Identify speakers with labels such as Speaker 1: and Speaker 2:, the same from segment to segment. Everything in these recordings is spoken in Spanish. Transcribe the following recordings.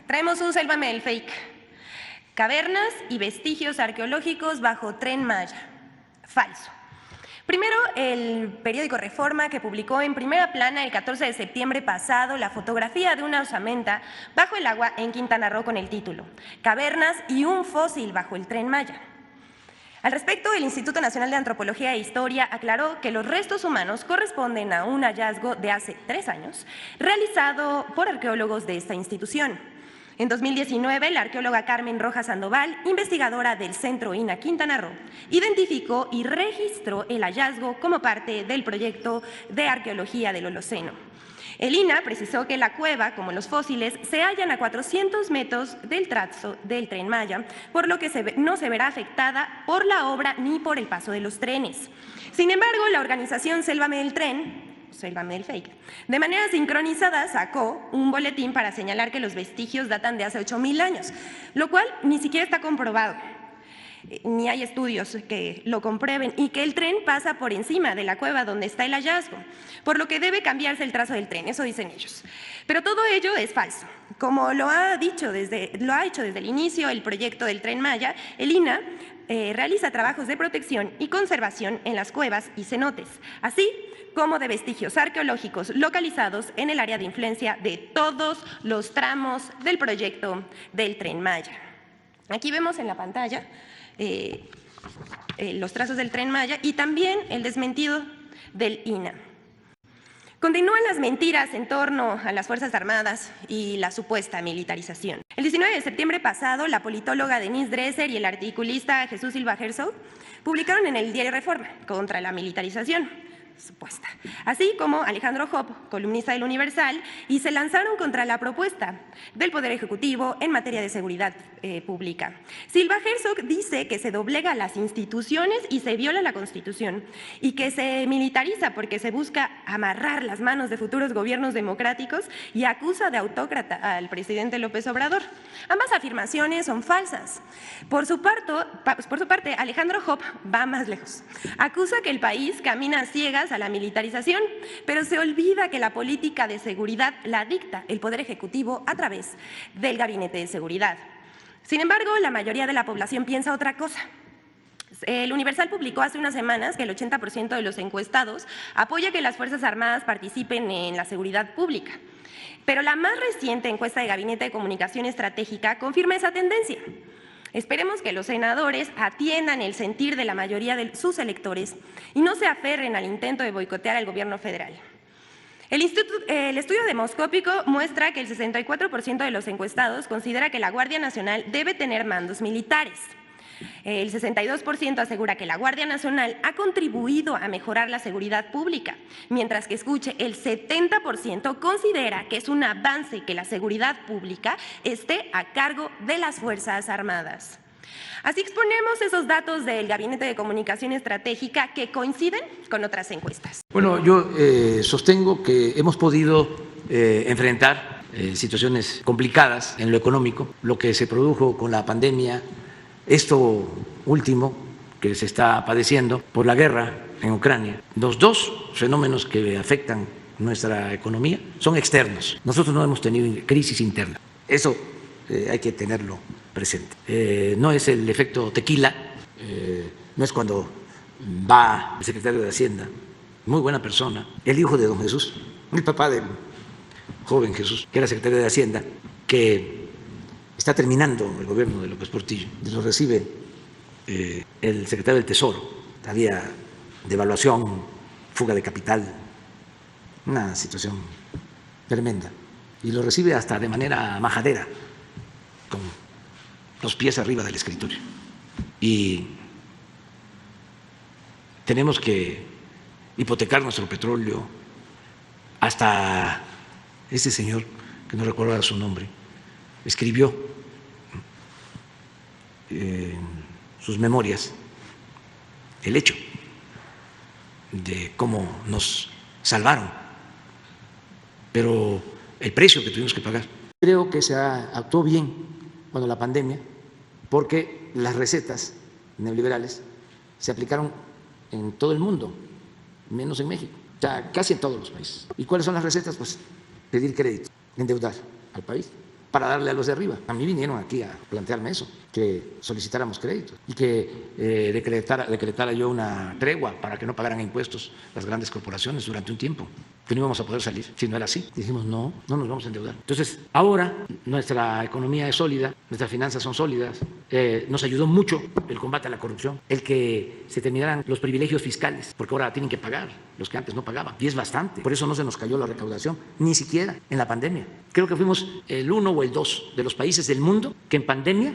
Speaker 1: Traemos un Sélvame el fake. Cavernas y vestigios arqueológicos bajo Tren Maya. Falso. Primero, el periódico Reforma, que publicó en primera plana el 14 de septiembre pasado la fotografía de una osamenta bajo el agua en Quintana Roo con el título Cavernas y un fósil bajo el Tren Maya. Al respecto, el Instituto Nacional de Antropología e Historia aclaró que los restos humanos corresponden a un hallazgo de hace 3 años realizado por arqueólogos de esta institución. En 2019, la arqueóloga Carmen Rojas Sandoval, investigadora del Centro INAH Quintana Roo, identificó y registró el hallazgo como parte del proyecto de arqueología del Holoceno. El INAH precisó que la cueva, como los fósiles, se hallan a 400 metros del trazo del Tren Maya, por lo que no se verá afectada por la obra ni por el paso de los trenes. Sin embargo, la organización Sélvame el fake, de manera sincronizada sacó un boletín para señalar que los vestigios datan de hace 8,000 años, lo cual ni siquiera está comprobado, ni hay estudios que lo comprueben, y que el tren pasa por encima de la cueva donde está el hallazgo, por lo que debe cambiarse el trazo del tren, eso dicen ellos. Pero todo ello es falso. Como lo ha hecho desde el inicio el proyecto del Tren Maya, el INAH realiza trabajos de protección y conservación en las cuevas y cenotes, así como de vestigios arqueológicos localizados en el área de influencia de todos los tramos del proyecto del Tren Maya. Aquí vemos en la pantalla los trazos del Tren Maya y también el desmentido del INAH. Continúan las mentiras en torno a las Fuerzas Armadas y la supuesta militarización. El 19 de septiembre pasado, la politóloga Denise Dresser y el articulista Jesús Silva Herzog publicaron en el diario Reforma contra la militarización supuesta, así como Alejandro Hopp, columnista del Universal, y se lanzaron contra la propuesta del Poder Ejecutivo en materia de seguridad pública. Silva Herzog dice que se doblega a las instituciones y se viola la Constitución, y que se militariza porque se busca amarrar las manos de futuros gobiernos democráticos, y acusa de autócrata al presidente López Obrador. Ambas afirmaciones son falsas. Por su parte, Alejandro Hopp va más lejos. Acusa que el país camina a ciegas a la militarización, pero se olvida que la política de seguridad la dicta el Poder Ejecutivo a través del Gabinete de Seguridad. Sin embargo, la mayoría de la población piensa otra cosa. El Universal publicó hace unas semanas que el 80% de los encuestados apoya que las Fuerzas Armadas participen en la seguridad pública. Pero la más reciente encuesta de Gabinete de Comunicación Estratégica confirma esa tendencia. Esperemos que los senadores atiendan el sentir de la mayoría de sus electores y no se aferren al intento de boicotear al gobierno federal. El estudio demoscópico muestra que el 64% de los encuestados considera que la Guardia Nacional debe tener mandos militares. El 62% asegura que la Guardia Nacional ha contribuido a mejorar la seguridad pública, mientras que el 70% considera que es un avance que la seguridad pública esté a cargo de las Fuerzas Armadas. Así exponemos esos datos del Gabinete de Comunicación Estratégica que coinciden con otras encuestas.
Speaker 2: Bueno, yo sostengo que hemos podido enfrentar situaciones complicadas en lo económico, lo que se produjo con la pandemia. Esto último que se está padeciendo por la guerra en Ucrania, los dos fenómenos que afectan nuestra economía son externos. Nosotros no hemos tenido crisis interna. Eso hay que tenerlo presente. No es el efecto tequila, no es cuando va el secretario de Hacienda, muy buena persona, el hijo de don Jesús, el papá del joven Jesús, que era secretario de Hacienda, que está terminando el gobierno de López Portillo, y lo recibe el secretario del Tesoro. Había devaluación, fuga de capital, una situación tremenda, y lo recibe hasta de manera majadera, con los pies arriba del escritorio. Y tenemos que hipotecar nuestro petróleo. Hasta ese señor, que no recuerdo su nombre, escribió en sus memorias el hecho de cómo nos salvaron, pero el precio que tuvimos que pagar. Creo que se actuó bien cuando la pandemia, porque las recetas neoliberales se aplicaron en todo el mundo, menos en México, o sea, casi en todos los países. ¿Y cuáles son las recetas? Pues pedir crédito, endeudar al país para darle a los de arriba. A mí vinieron aquí a plantearme eso, que solicitáramos créditos y que decretara yo una tregua para que no pagaran impuestos las grandes corporaciones durante un tiempo, que no íbamos a poder salir si no era así. Dijimos, no nos vamos a endeudar. Entonces, ahora nuestra economía es sólida, nuestras finanzas son sólidas, nos ayudó mucho el combate a la corrupción, el que se terminaran los privilegios fiscales, porque ahora tienen que pagar los que antes no pagaban, y es bastante. Por eso no se nos cayó la recaudación, ni siquiera en la pandemia. Creo que fuimos el 1 o el 2 de los países del mundo que en pandemia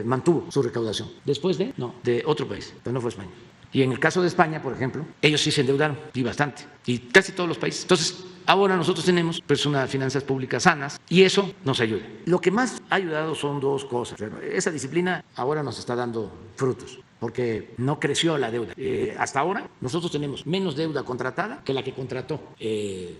Speaker 2: mantuvo su recaudación. Después de otro país, pero no fue España. Y en el caso de España, por ejemplo, ellos sí se endeudaron, y bastante, y casi todos los países. Entonces, ahora nosotros tenemos pues unas finanzas públicas sanas y eso nos ayuda. Lo que más ha ayudado son dos cosas. Esa disciplina ahora nos está dando frutos, porque no creció la deuda. Hasta ahora nosotros tenemos menos deuda contratada que la que contrató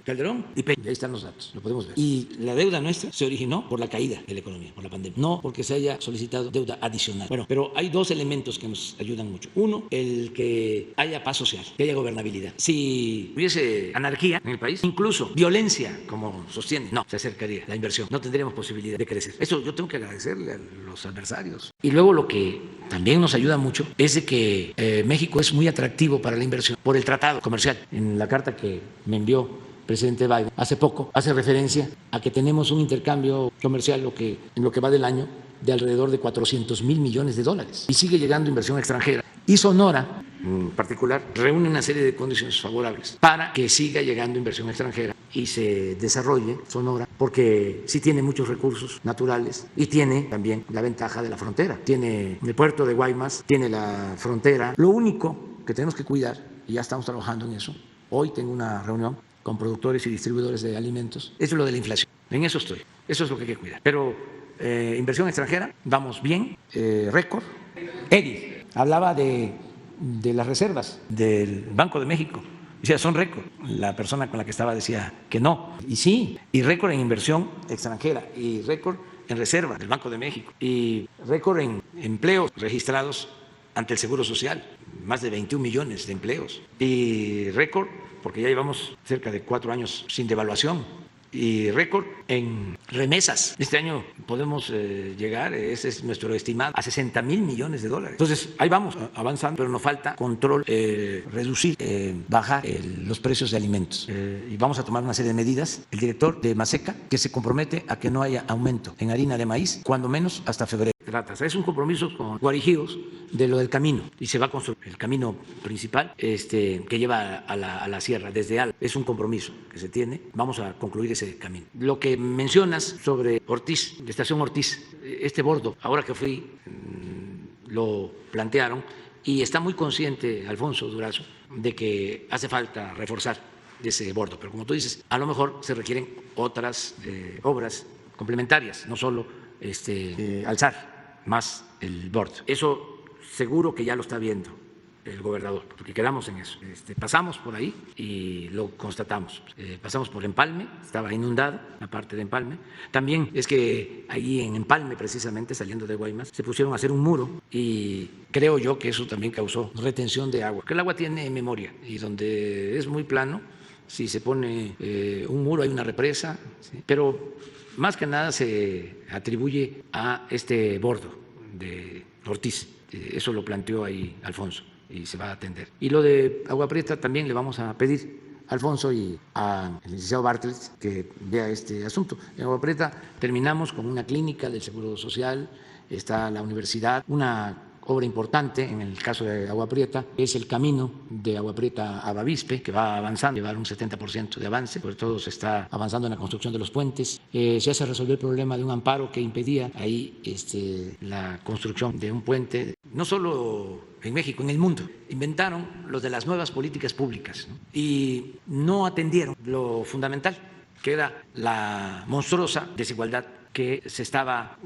Speaker 2: Calderón y Peña. Ahí están los datos, lo podemos ver. Y la deuda nuestra se originó por la caída de la economía, por la pandemia, no porque se haya solicitado deuda adicional. Bueno, pero hay dos elementos que nos ayudan mucho. Uno, el que haya paz social, que haya gobernabilidad. Si hubiese anarquía en el país, incluso violencia, como sostiene, no se acercaría la inversión, no tendríamos posibilidad de crecer. Eso yo tengo que agradecerle a los adversarios. Y luego lo que también nos ayuda mucho es de que México es muy atractivo para la inversión por el tratado comercial. En la carta que me envió el presidente Biden hace poco hace referencia a que tenemos un intercambio comercial en lo que va del año de alrededor de 400,000 millones de dólares y sigue llegando inversión extranjera. Y Sonora, en particular, reúne una serie de condiciones favorables para que siga llegando inversión extranjera y se desarrolle Sonora, porque sí tiene muchos recursos naturales y tiene también la ventaja de la frontera. Tiene el puerto de Guaymas, tiene la frontera. Lo único que tenemos que cuidar, y ya estamos trabajando en eso, hoy tengo una reunión con productores y distribuidores de alimentos, es lo de la inflación. En eso estoy, eso es lo que hay que cuidar. Pero inversión extranjera, vamos bien, récord. Eddie hablaba de las reservas del Banco de México. Decía, son récord. La persona con la que estaba decía que no. Y sí, y récord en inversión extranjera, y récord en reserva del Banco de México, y récord en empleos registrados ante el Seguro Social, más de 21 millones de empleos, y récord, porque ya llevamos cerca de 4 años sin devaluación, y récord en remesas. Este año podemos llegar, ese es nuestro estimado, a 60,000 millones de dólares. Entonces, ahí vamos avanzando, pero nos falta control, reducir, bajar los precios de alimentos. Y vamos a tomar una serie de medidas. El director de Maseca, que se compromete a que no haya aumento en harina de maíz, cuando menos hasta febrero. Es un compromiso con Guarijíos de lo del camino, y se va a construir el camino principal que lleva a la sierra desde Alba. Es un compromiso que se tiene. Vamos a concluir ese camino. Lo que mencionas sobre Ortiz, la estación Ortiz, este bordo, ahora que fui, lo plantearon y está muy consciente Alfonso Durazo de que hace falta reforzar ese bordo, pero como tú dices, a lo mejor se requieren otras obras complementarias, no solo alzar más el bordo. Eso seguro que ya lo está viendo el gobernador, porque quedamos en eso. Pasamos por ahí y lo constatamos. Pasamos por Empalme, estaba inundada la parte de Empalme. También es que ahí en Empalme, precisamente saliendo de Guaymas, se pusieron a hacer un muro y creo yo que eso también causó retención de agua, que el agua tiene memoria y donde es muy plano, si se pone un muro hay una represa, ¿sí? Pero más que nada se atribuye a este bordo de Ortiz. Eso lo planteó ahí Alfonso y se va a atender. Y lo de Agua Prieta también le vamos a pedir a Alfonso y al licenciado Bartlett que vea este asunto. En Agua Prieta terminamos con una clínica del Seguro Social, está la universidad, una obra importante en el caso de Agua Prieta es el camino de Agua Prieta a Bavispe, que va avanzando, llevar un 70% de avance, sobre todo se está avanzando en la construcción de los puentes. Se hace resolver el problema de un amparo que impedía ahí la construcción de un puente, no solo en México, en el mundo. Inventaron los de las nuevas políticas públicas, ¿no? Y no atendieron lo fundamental, que era la monstruosa desigualdad que se estaba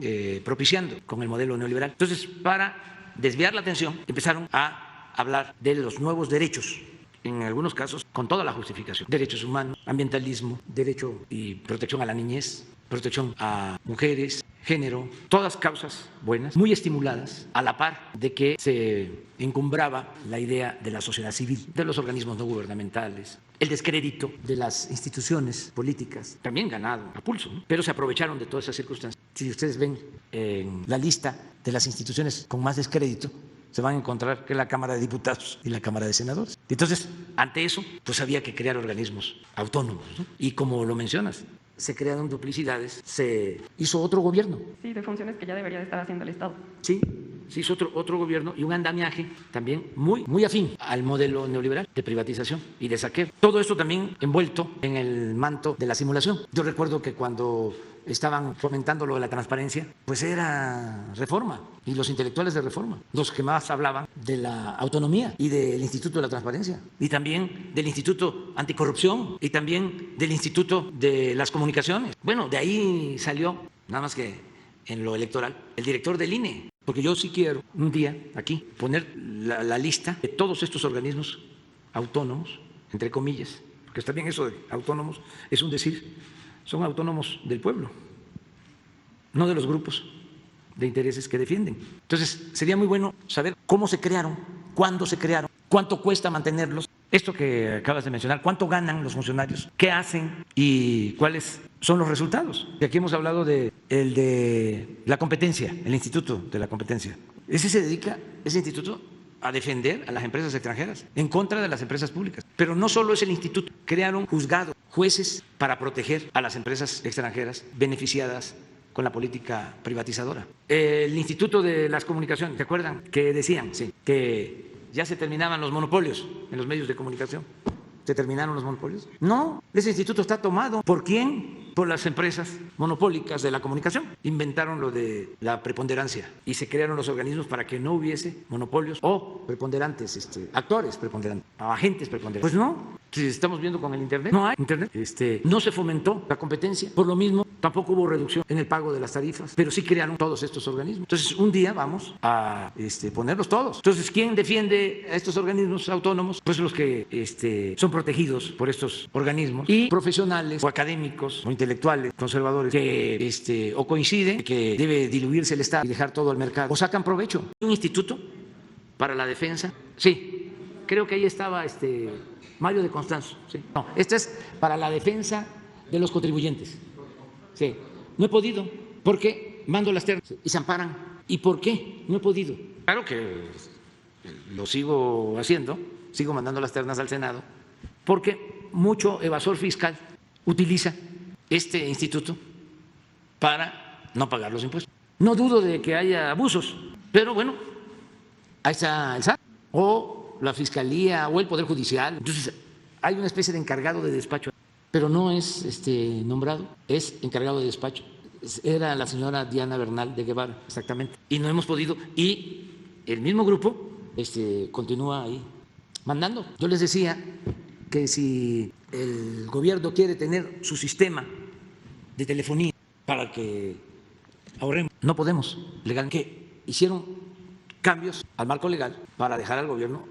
Speaker 2: propiciando con el modelo neoliberal. Entonces, para desviar la atención, empezaron a hablar de los nuevos derechos, en algunos casos con toda la justificación: derechos humanos, ambientalismo, derecho y protección a la niñez, protección a mujeres, género, todas causas buenas, muy estimuladas, a la par de que se encumbraba la idea de la sociedad civil, de los organismos no gubernamentales, el descrédito de las instituciones políticas, también ganado a pulso, ¿no? Pero se aprovecharon de todas esas circunstancias Si ustedes ven en la lista de las instituciones con más descrédito, se van a encontrar que es la Cámara de Diputados y la Cámara de Senadores. Entonces, ante eso, pues había que crear organismos autónomos, ¿no? Y como lo mencionas, se crearon duplicidades, se hizo otro gobierno.
Speaker 3: Sí, de funciones que ya debería de estar haciendo el Estado.
Speaker 2: Sí, se hizo otro gobierno y un andamiaje también muy afín al modelo neoliberal de privatización y de saqueo. Todo esto también envuelto en el manto de la simulación. Yo recuerdo que cuando estaban fomentando lo de la transparencia, pues era Reforma y los intelectuales de Reforma los que más hablaban de la autonomía y del Instituto de la Transparencia y también del Instituto Anticorrupción y también del Instituto de las Comunicaciones. Bueno, de ahí salió, nada más que en lo electoral, el director del INE, porque yo sí quiero un día aquí poner la lista de todos estos organismos autónomos, entre comillas, porque está bien eso de autónomos, es un decir, son autónomos del pueblo, no de los grupos de intereses que defienden. Entonces, sería muy bueno saber cómo se crearon, cuándo se crearon, cuánto cuesta mantenerlos, esto que acabas de mencionar, cuánto ganan los funcionarios, qué hacen y cuáles son los resultados. Y aquí hemos hablado de la competencia, el Instituto de la Competencia. Ese instituto a defender a las empresas extranjeras en contra de las empresas públicas. Pero no solo es el instituto, crearon juzgados, jueces para proteger a las empresas extranjeras beneficiadas con la política privatizadora. El Instituto de las Comunicaciones, ¿te acuerdan? Que decían que ya se terminaban los monopolios en los medios de comunicación. ¿Se terminaron los monopolios? No, ese instituto está tomado. ¿Por quién? Por las empresas monopólicas de la comunicación. Inventaron lo de la preponderancia y se crearon los organismos para que no hubiese monopolios o preponderantes, actores preponderantes, agentes preponderantes. Pues no, si estamos viendo con el Internet, no hay Internet. No se fomentó la competencia, por lo mismo tampoco hubo reducción en el pago de las tarifas, pero sí crearon todos estos organismos. Entonces, un día vamos a ponerlos todos. Entonces, ¿quién defiende a estos organismos autónomos? Pues los que son protegidos por estos organismos y profesionales o académicos o intelectuales, conservadores, que o coinciden que debe diluirse el Estado y dejar todo al mercado, o sacan provecho. Un instituto para la defensa, sí, creo que ahí estaba Mario de Constanzo, sí. No, esto es para la defensa de los contribuyentes. Sí, no he podido, porque mando las ternas y se amparan. ¿Y por qué? No he podido. Claro que lo sigo haciendo, sigo mandando las ternas al Senado, porque mucho evasor fiscal utiliza este instituto para no pagar los impuestos. No dudo de que haya abusos, pero bueno, ahí está el SAT o la Fiscalía o el Poder Judicial. Entonces, hay una especie de encargado de despacho, pero no es nombrado, es encargado de despacho. Era la señora Diana Bernal de Guevara, exactamente. Y no hemos podido, y el mismo grupo continúa ahí mandando. Yo les decía que si el gobierno quiere tener su sistema de telefonía para que ahorremos, no podemos legalmente. Que hicieron cambios al marco legal para dejar al gobierno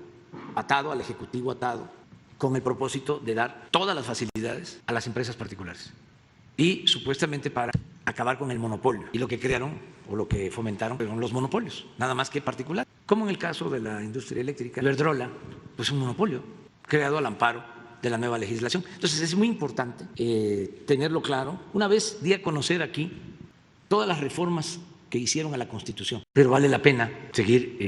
Speaker 2: atado, al ejecutivo atado, con el propósito de dar todas las facilidades a las empresas particulares y supuestamente para acabar con el monopolio. Y lo que crearon o lo que fomentaron fueron los monopolios, nada más que particular, como en el caso de la industria eléctrica. Iberdrola, pues un monopolio creado al amparo de la nueva legislación. Entonces es muy importante tenerlo claro. Una vez di a conocer aquí todas las reformas que hicieron a la Constitución, pero vale la pena seguir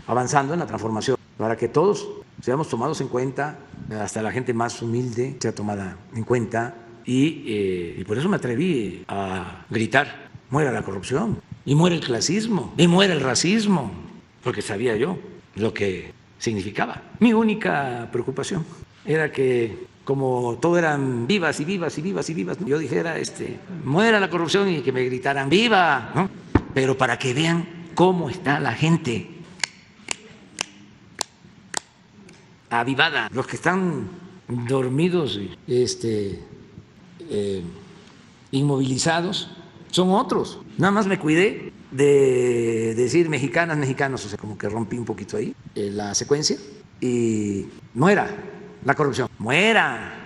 Speaker 2: avanzando en la transformación para que todos seamos tomados en cuenta, hasta la gente más humilde sea tomada en cuenta y por eso me atreví a gritar: muera la corrupción, y muera el clasismo, y muera el racismo, porque sabía yo lo que significaba. Mi única preocupación era que, como todo eran vivas y vivas y vivas y vivas, yo dijera muera la corrupción y que me gritaran ¡viva!, ¿no? Pero para que vean cómo está la gente avivada. Los que están dormidos inmovilizados son otros. Nada más me cuidé de decir mexicanas, mexicanos, o sea, como que rompí un poquito ahí la secuencia, y muera la corrupción, muera.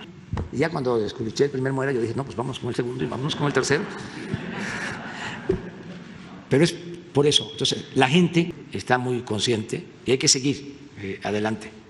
Speaker 2: Y ya cuando escuché el primer muera, yo dije, no, pues vamos con el segundo y vamos con el tercero. Pero es por eso. Entonces, la gente está muy consciente y hay que seguir adelante.